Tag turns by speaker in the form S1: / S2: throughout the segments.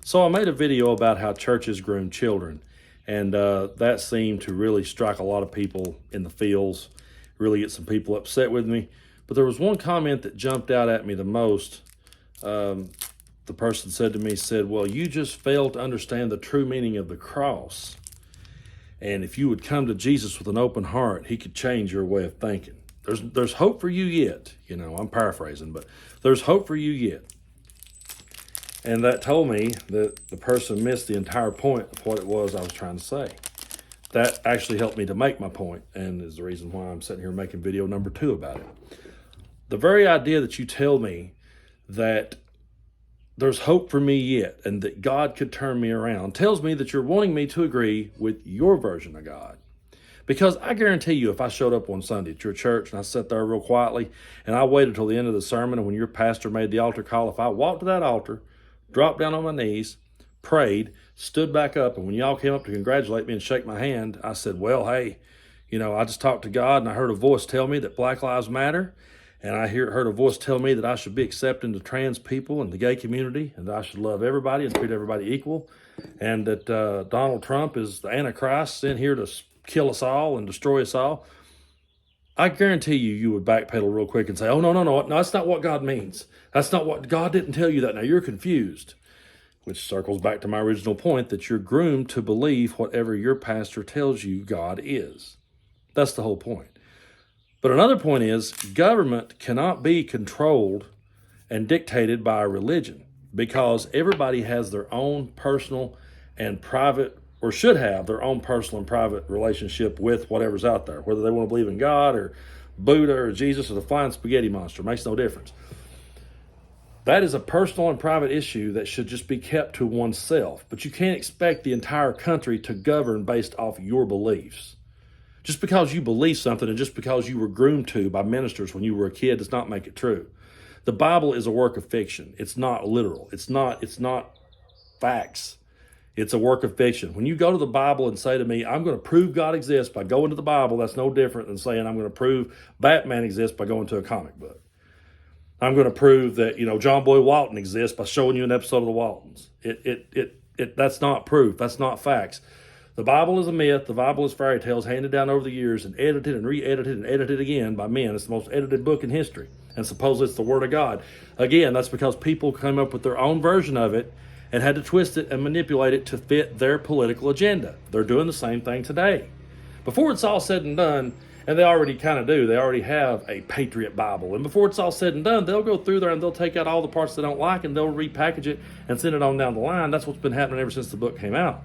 S1: So I made a video about how churches groom children, and that seemed to really strike a lot of people in the feels, really get some people upset with me. But there was one comment that jumped out at me the most. The person said to me, well, you just failed to understand the true meaning of the cross. And if you would come to Jesus with an open heart, he could change your way of thinking. There's hope for you yet. I'm paraphrasing, but there's hope for you yet. And that told me that the person missed the entire point of what it was I was trying to say. That actually helped me to make my point, and is the reason why I'm sitting here making video number 2 about it. The very idea that you tell me that there's hope for me yet and that God could turn me around tells me that you're wanting me to agree with your version of God. Because I guarantee you, if I showed up on Sunday at your church and I sat there real quietly and I waited till the end of the sermon and when your pastor made the altar call, if I walked to that altar, dropped down on my knees, prayed, stood back up, and when y'all came up to congratulate me and shake my hand, I said, well, hey, I just talked to God and I heard a voice tell me that Black Lives Matter, and I heard a voice tell me that I should be accepting to trans people and the gay community, and that I should love everybody and treat everybody equal, and that Donald Trump is the Antichrist sent here to kill us all and destroy us all. I guarantee you would backpedal real quick and say, oh, no, that's not what God means. That's not what, God didn't tell you that. Now you're confused, which circles back to my original point that you're groomed to believe whatever your pastor tells you God is. That's the whole point. But another point is government cannot be controlled and dictated by a religion because everybody has their own personal and private, or should have their own personal and private relationship with whatever's out there, whether they want to believe in God or Buddha or Jesus or the flying spaghetti monster, makes no difference. That is a personal and private issue that should just be kept to oneself, but you can't expect the entire country to govern based off your beliefs. Just because you believe something and just because you were groomed to by ministers when you were a kid does not make it true. The Bible is a work of fiction. It's not literal. It's not facts. It's a work of fiction. When you go to the Bible and say to me, I'm going to prove God exists by going to the Bible, that's no different than saying I'm going to prove Batman exists by going to a comic book. I'm going to prove that, John Boy Walton exists by showing you an episode of the Waltons. That's not proof. That's not facts. The Bible is a myth. The Bible is fairy tales handed down over the years and edited and re-edited and edited again by men. It's the most edited book in history. And supposedly it's the Word of God. Again, that's because people came up with their own version of it and had to twist it and manipulate it to fit their political agenda. They're doing the same thing today. Before it's all said and done, and they already kind of do, they already have a Patriot Bible. And before it's all said and done, they'll go through there and they'll take out all the parts they don't like and they'll repackage it and send it on down the line. That's what's been happening ever since the book came out.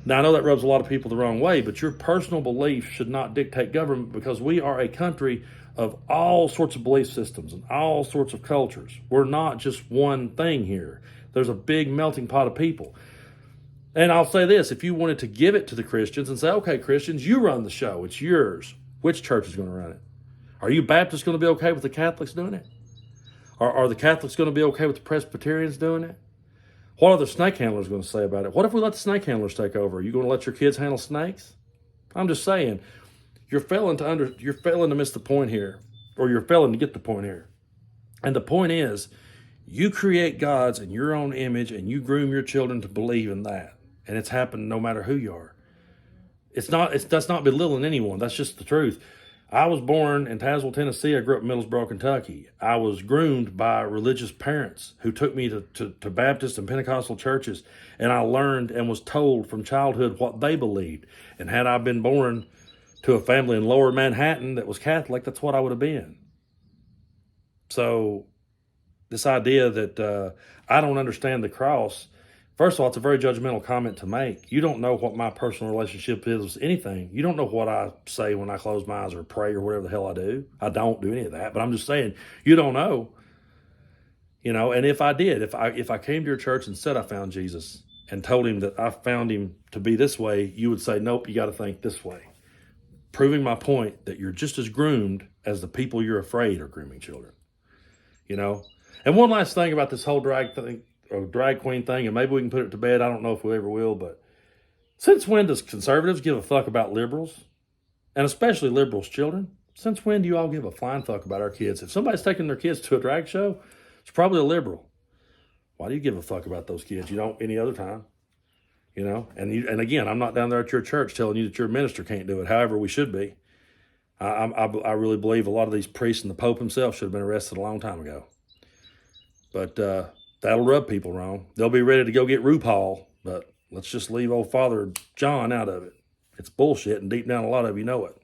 S1: Now, I know that rubs a lot of people the wrong way, but your personal belief should not dictate government because we are a country of all sorts of belief systems and all sorts of cultures. We're not just one thing here. There's a big melting pot of people. And I'll say this, if you wanted to give it to the Christians and say, okay, Christians, you run the show, it's yours. Which church is going to run it? Are you Baptists going to be okay with the Catholics doing it? Are the Catholics going to be okay with the Presbyterians doing it? What are the snake handlers going to say about it? What if we let the snake handlers take over? Are you going to let your kids handle snakes? I'm just saying, you're failing to miss the point here, or you're failing to get the point here. And the point is, you create gods in your own image and you groom your children to believe in that. And it's happened no matter who you are. That's not belittling anyone. That's just the truth. I was born in Tazewell, Tennessee. I grew up in Middlesboro, Kentucky. I was groomed by religious parents who took me to Baptist and Pentecostal churches, and I learned and was told from childhood what they believed. And had I been born to a family in Lower Manhattan that was Catholic, that's what I would have been. So this idea that I don't understand the cross, first of all, it's a very judgmental comment to make. You don't know what my personal relationship is with anything. You don't know what I say when I close my eyes or pray or whatever the hell I do. I don't do any of that, but I'm just saying, you don't know. And if I did, if I came to your church and said I found Jesus and told him that I found him to be this way, you would say, nope, you got to think this way. Proving my point that you're just as groomed as the people you're afraid are grooming children. And one last thing about this whole drag queen thing, and maybe we can put it to bed. I don't know if we ever will, but since when does conservatives give a fuck about liberals? And especially liberals' children? Since when do you all give a flying fuck about our kids? If somebody's taking their kids to a drag show, it's probably a liberal. Why do you give a fuck about those kids? You don't any other time, you know? And again, I'm not down there at your church telling you that your minister can't do it. However, we should be. I really believe a lot of these priests and the Pope himself should have been arrested a long time ago. But that'll rub people wrong. They'll be ready to go get RuPaul, but let's just leave old Father John out of it. It's bullshit, and deep down a lot of you know it.